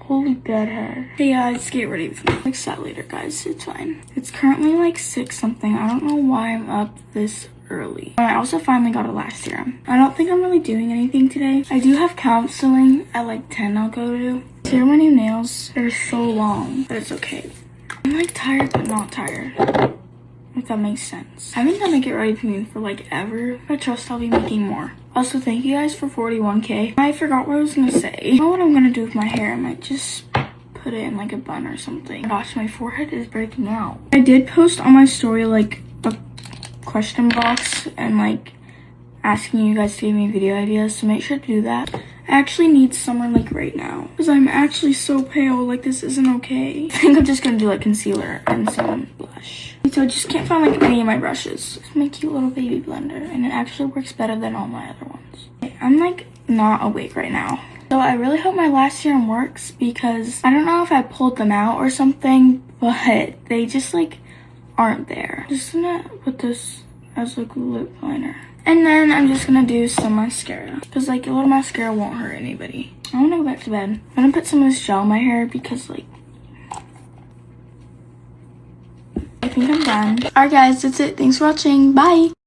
Holy bad hair. Hey guys, get ready with me. I'll fix that later, guys. It's fine. It's currently like 6 something. I don't know why I'm up this early. I also finally got a lash serum. I don't think I'm really doing anything today. I do have counseling at like 10 I'll go to. Here are my new nails. They're so long, but it's okay. I'm like tired but not tired. If that makes sense. I haven't done a get ready with me for like ever. I trust I'll be making more. Also, thank you guys for 41K. I forgot what I was gonna say. I don't know what I'm gonna do with my hair. I might just put it in like a bun or something. Gosh, my forehead is breaking out. I did post on my story like a question box and like asking you guys to give me video ideas, so make sure to do that. I actually need summer like right now because I'm actually so pale. Like, this isn't okay. I think I'm just gonna do like concealer and some blush. So I just can't find like any of my brushes. It's my cute little baby blender and it actually works better than all my other ones. Okay, I'm like not awake right now. So I really hope my lash serum works because I don't know if I pulled them out or something, but they just like aren't there. Just gonna put this as like a lip liner. And then I'm just gonna do some mascara because like a little mascara won't hurt anybody. I wanna go back to bed. I'm gonna put some of this gel in my hair because like, I think I'm done. Alright guys, that's it. Thanks for watching. Bye.